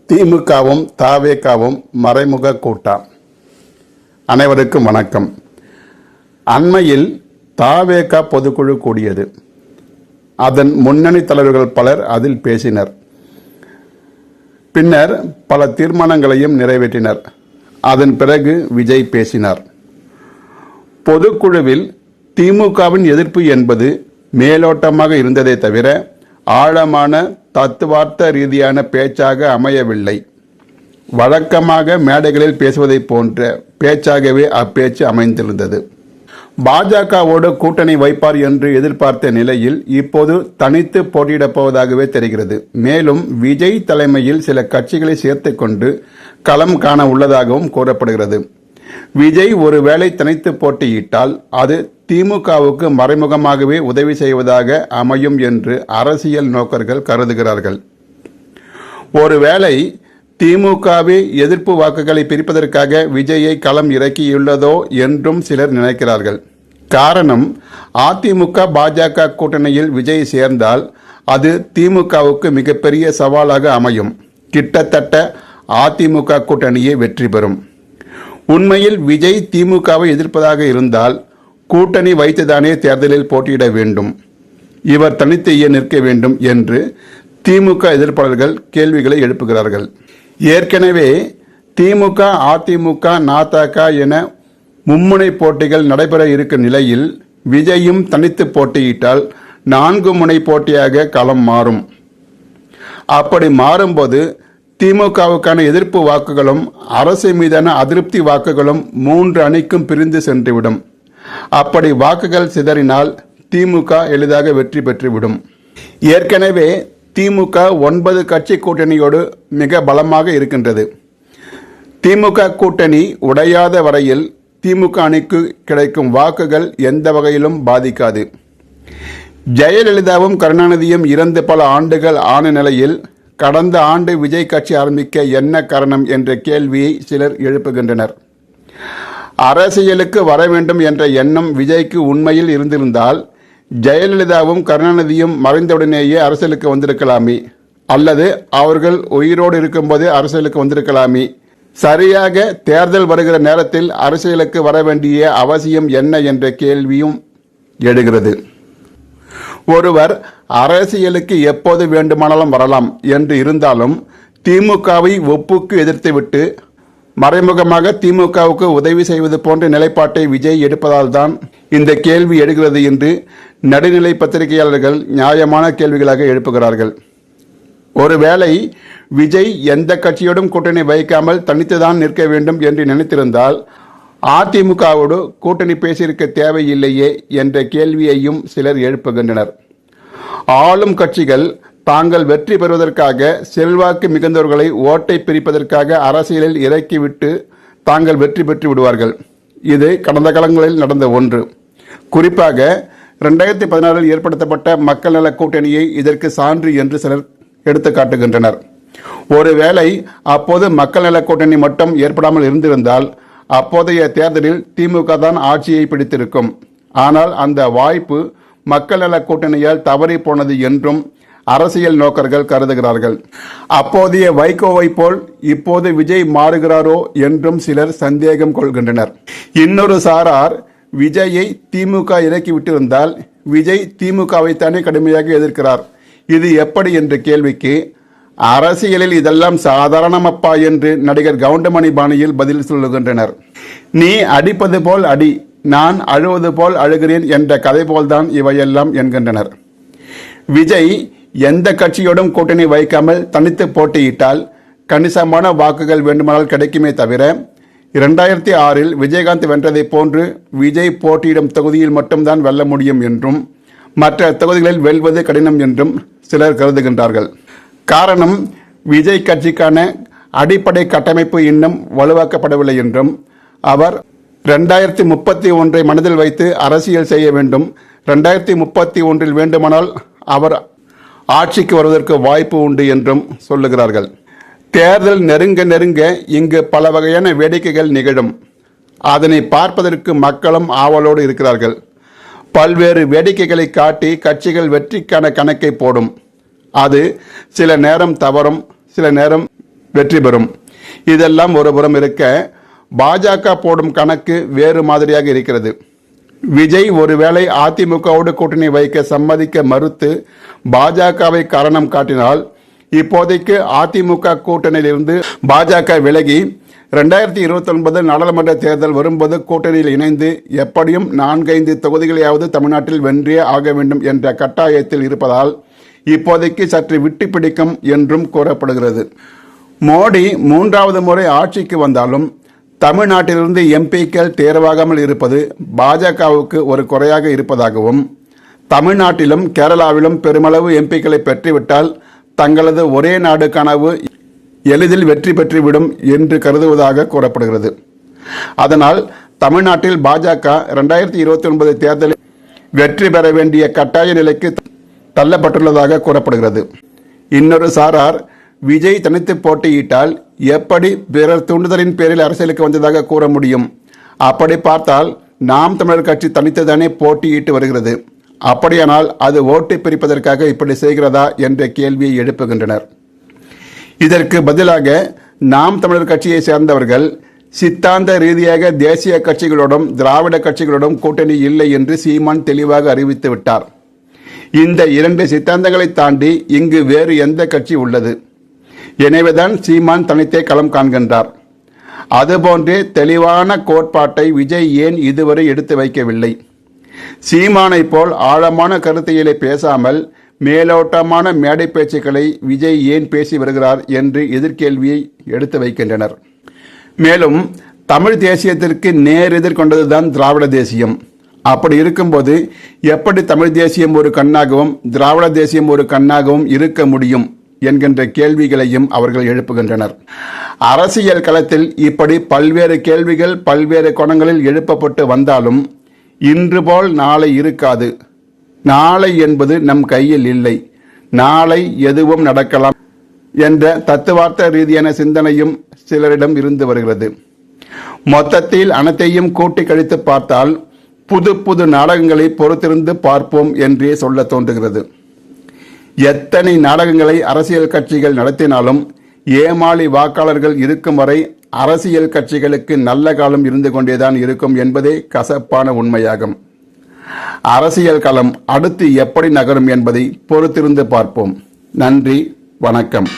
திமுகவும் தாவேகாவும் மறைமுக கூட்டம். அனைவருக்கும் வணக்கம். அண்மையில் தாவேகா பொதுக்குழு கூடியது. அதன் முன்னணி தலைவர்கள் பலர் அதில் பேசினர். பின்னர் பல தீர்மானங்களையும் நிறைவேற்றினர். அதன் பிறகு விஜய் பேசினார். பொதுக்குழுவில் திமுகவின் எதிர்ப்பு என்பது மேலோட்டமாக இருந்ததே தவிர ஆழமான தத்துவார்த்த ரீதியான பேச்சாக அமையவில்லை. வழக்கமாக மேடைகளில் பேசுவதை போன்ற பேச்சாகவே அப்பேச்சு அமைந்திருந்தது. பாஜகவோடு கூட்டணி வைப்பார் என்று எதிர்பார்த்த நிலையில் இப்போது தனித்து போட்டியிடப் போவதாகவே தெரிகிறது. மேலும் விஜய் தலைமையில் சில கட்சிகளை சேர்த்து கொண்டு களம் காண உள்ளதாகவும் கூறப்படுகிறது. விஜய் ஒருவேளை தனித்து போட்டியிட்டால் அது திமுகவுக்கு மறைமுகமாகவே உதவி செய்வதாக அமையும் என்று அரசியல் நோக்கர்கள் கருதுகிறார்கள். ஒருவேளை திமுகவே எதிர்ப்பு வாக்குகளை பிரிப்பதற்காக விஜயை களம் இறக்கியுள்ளதோ என்றும் சிலர் நினைக்கிறார்கள். காரணம், அதிமுக பாஜக கூட்டணியில் விஜய் சேர்ந்தால் அது திமுகவுக்கு மிகப்பெரிய சவாலாக அமையும். கிட்டத்தட்ட அதிமுக கூட்டணியே வெற்றி பெறும். உண்மையில் விஜய் திமுகவை எதிர்ப்பதாக இருந்தால் கூட்டணி வைத்துதானே தேர்தலில் போட்டியிட வேண்டும், இவர் தனித்து நிற்க வேண்டும் என்று திமுக எதிர்ப்பாளர்கள் கேள்விகளை எழுப்புகிறார்கள். ஏற்கனவே திமுக, அதிமுக, நாதக என மும்முனை போட்டிகள் நடைபெற இருக்கும் நிலையில் விஜயும் தனித்து போட்டியிட்டால் 4 முனை போட்டியாக களம் மாறும். அப்படி மாறும்போது திமுகவுக்கான எதிர்ப்பு வாக்குகளும் அரசு மீதான அதிருப்தி வாக்குகளும் 3 அணிக்கும் பிரிந்து சென்றுவிடும். அப்படி வாக்குகள் சிதறினால் திமுக எளிதாக வெற்றி பெற்றுவிடும். ஏற்கனவே திமுக 9 கட்சி கூட்டணியோடு மிக பலமாக இருக்கின்றது. திமுக கூட்டணி உடையாத வரையில் திமுக அணிக்கு கிடைக்கும் வாக்குகள் எந்த வகையிலும் பாதிக்காது. ஜெயலலிதாவும் கருணாநிதியும் இறந்து பல ஆண்டுகள் ஆன நிலையில் கடந்த ஆண்டு விஜய் கட்சி ஆரம்பிக்க என்ன காரணம் என்ற கேள்வியை சிலர் எழுப்புகின்றனர். அரசியலுக்கு வர வேண்டும் என்ற எண்ணம் விஜய்க்கு உண்மையில் இருந்திருந்தால் ஜெயலலிதாவும் கருணாநிதியும் மறைந்தவுடனேயே அரசியலுக்கு வந்திருக்கலாமே, அல்லது அவர்கள் உயிரோடு இருக்கும்போதே அரசியலுக்கு வந்திருக்கலாமே. சரியாக தேர்தல் வருகிற நேரத்தில் அரசியலுக்கு வர வேண்டிய அவசியம் என்ன என்ற கேள்வியும் எழுகிறது. ஒருவர் அரசியலுக்கு எப்போது வேண்டுமானாலும் வரலாம் என்று இருந்தாலும் திமுகவை ஒப்புக்கு எதிர்த்துவிட்டு மறைமுகமாக திமுகவுக்கு உதவி செய்வது போன்ற நிலைப்பாட்டை விஜய் எடுப்பதால் தான் இந்த கேள்வி எழுகிறது என்று நடுநிலை பத்திரிகையாளர்கள் நியாயமான கேள்விகளாக எழுப்புகிறார்கள். ஒருவேளை விஜய் எந்த கட்சியோடும் கூட்டணி வைக்காமல் தனித்துதான் நிற்க வேண்டும் என்று நினைத்திருந்தால் அதிமுகவோடு கூட்டணி பேசியிருக்க தேவையில்லையே என்ற கேள்வியையும் சிலர் எழுப்புகின்றனர். ஆளும் கட்சிகள் தாங்கள் வெற்றி பெறுவதற்காக செல்வாக்கு மிகுந்தவர்களை ஓட்டை பிரிப்பதற்காக அரசியலில் இறக்கிவிட்டு தாங்கள் வெற்றி பெற்று விடுவார்கள். இது கடந்த காலங்களில் நடந்த ஒன்று. குறிப்பாக 2016 ஏற்படுத்தப்பட்ட மக்கள் நல கூட்டணியை இதற்கு சான்று என்று சிலர் எடுத்து காட்டுகின்றனர். ஒருவேளை அப்போது மக்கள் நல கூட்டணி மட்டும் ஏற்படாமல் இருந்திருந்தால் அப்போதைய தேர்தலில் திமுக தான் ஆட்சியை பிடித்திருக்கும். ஆனால் அந்த வாய்ப்பு மக்கள் நல கூட்டணியால் தவறி போனது என்றும் அரசியல் நோக்கர்கள் கருதுகிறார்கள். அப்போதைய வைகோவை போல் இப்போது விஜய் மாறுகிறாரோ என்றும் சிலர் சந்தேகம் கொள்கின்றனர். இன்னொரு சாரார் விஜயை திமுக இறக்கிவிட்டிருந்தால் விஜய் திமுகவைத்தானே கடுமையாக எதிர்க்கிறார், இது எப்படி என்ற கேள்விக்கு அரசியலில் இதெல்லாம் சாதாரணமப்பா என்று நடிகர் கவுண்டமணி பாணியில் பதில் சொல்லுகின்றனர். நீ அடிப்பது போல் அடி, நான் அழுவது போல் அழுகிறேன் என்ற கதை போல்தான் இவையெல்லாம் என்கின்றனர். விஜய் எந்த கட்சியோடும் கூட்டணி வைக்காமல் தனித்து போட்டியிட்டால் கணிசமான வாக்குகள் வேண்டுமானால் கிடைக்குமே தவிர 2006 விஜயகாந்த் வென்றதை போன்று விஜய் போட்டியிடும் தொகுதியில் மட்டும்தான் வெல்ல முடியும் என்றும் மற்ற தொகுதிகளில் வெல்வது கடினம் என்றும் சிலர் கருதுகின்றார்கள். காரணம், விஜய் கட்சிக்கான அடிப்படை கட்டமைப்பு இன்னும் வலுவாக்கப்படவில்லை என்றும் அவர் 2031 மனதில் வைத்து அரசியல் செய்ய வேண்டும், 2031 வேண்டுமானால் அவர் ஆட்சிக்கு வருவதற்கு வாய்ப்பு உண்டு என்றும் சொல்லுகிறார்கள். தேர்தல் நெருங்க நெருங்க இங்கு பல வகையான வேடிக்கைகள் நிகழும். அதனை பார்ப்பதற்கு மக்களும் ஆவலோடு இருக்கிறார்கள். பல்வேறு வேடிக்கைகளை காட்டி கட்சிகள் வெற்றிக்கான கணக்கை போடும். அது சில நேரம் தவறும், சில நேரம் வெற்றி பெறும். இதெல்லாம் ஒருபுறம் இருக்க, பாஜக போடும் கணக்கு வேறு மாதிரியாக இருக்கிறது. விஜய் ஒருவேளை அதிமுகவோடு கூட்டணி வைக்க சம்மதிக்க மறுத்து பாஜகவை காரணம் காட்டினால், இப்போதைக்கு அதிமுக கூட்டணியிலிருந்து பாஜக விலகி 2029 நாடாளுமன்ற தேர்தல் வரும்போது கூட்டணியில் இணைந்து எப்படியும் 4-5 தொகுதிகளையாவது தமிழ்நாட்டில் வென்றே ஆக வேண்டும் என்ற கட்டாயத்தில் இருப்பதால் இப்போதைக்கு சற்று விட்டு பிடிக்கும் என்றும் கூறப்படுகிறது. மோடி 3வது முறை ஆட்சிக்கு வந்தாலும் தமிழ்நாட்டிலிருந்து எம்பிக்கள் தேர்வாகாமல் இருப்பது பாஜகவுக்கு ஒரு குறையாக இருப்பதாகவும், தமிழ்நாட்டிலும் கேரளாவிலும் பெருமளவு எம்பிக்களை பெற்றுவிட்டால் தங்களது ஒரே நாடு கனவு எளிதில் வெற்றி பெற்றுவிடும் என்று கருதுவதாக கூறப்படுகிறது. அதனால் தமிழ்நாட்டில் பாஜக 2029 தேர்தலில் வெற்றி பெற வேண்டிய கட்டாய நிலைக்கு தள்ளப்பட்டுள்ளதாக கூறப்படுகிறது. இன்னொரு சாரார், விஜய் தனித்து போட்டியிட்டால் எப்படி பிறர் தூண்டுதலின் பேரில் அரசியலுக்கு வந்ததாக கூற முடியும்? அப்படி பார்த்தால் நாம் தமிழர் கட்சி தனித்துதானே போட்டியிட்டு வருகிறது. அப்படியானால் அது ஓட்டு பிரிப்பதற்காக இப்படி செய்கிறதா என்ற கேள்வியை எழுப்புகின்றனர். இதற்கு பதிலாக நாம் தமிழர் கட்சியை சேர்ந்தவர்கள் சித்தாந்த ரீதியாக தேசிய கட்சிகளோடும் திராவிட கட்சிகளோடும் கூட்டணி இல்லை என்று சீமான் தெளிவாக அறிவித்து விட்டார். இந்த 2 சித்தாந்தங்களை தாண்டி இங்கு வேறு எந்த கட்சி உள்ளது? எனவேதான் சீமான் தனித்தே களம் காண்கின்றார். அதுபோன்றே தெளிவான கோட்பாட்டை விஜய் ஏன் இதுவரை எடுத்து வைக்கவில்லை? சீமானை போல் ஆழமான கருத்தியலை பேசாமல் மேலோட்டமான மேடை பேச்சுக்களை விஜய் ஏன் பேசி வருகிறார் என்று எதிர்கேள்வியை எடுத்து வைக்கின்றனர். மேலும் தமிழ் தேசியத்திற்கு நேர் எதிர்கொண்டதுதான் திராவிட தேசியம். அப்படி இருக்கும்போது எப்படி தமிழ் தேசியம் ஒரு கண்ணாகவும் திராவிட தேசியம் ஒரு கண்ணாகவும் இருக்க முடியும் என்கின்ற கேள்விகளையும் அவர்கள் எழுப்புகின்றனர். அரசியல் களத்தில் இப்படி பல்வேறு கேள்விகள் பல்வேறு கோணங்களில் எழுப்பப்பட்டு வந்தாலும் இன்று போல் நாளை இருக்காது. நாளை என்பது நம் கையில் இல்லை. நாளை எதுவும் நடக்கலாம் என்ற தத்துவார்த்த ரீதியான சிந்தனையும் சிலரிடம் இருந்து வருகிறது. மொத்தத்தில் அனைத்தையும் கூட்டி கழித்து பார்த்தால் புது புது நாடகங்களை பொறுத்திருந்து பார்ப்போம் என்றே சொல்ல தோன்றுகிறது. எத்தனை நாடகங்களை அரசியல் கட்சிகள் நடத்தினாலும் ஏமாளி வாக்காளர்கள் இருக்கும் வரை அரசியல் கட்சிகளுக்கு நல்ல காலம் இருந்து கொண்டேதான் இருக்கும் என்பதே கசப்பான உண்மையாகும். அரசியல் களம் அடுத்து எப்படி நகரும் என்பதை பொறுத்திருந்து பார்ப்போம். நன்றி, வணக்கம்.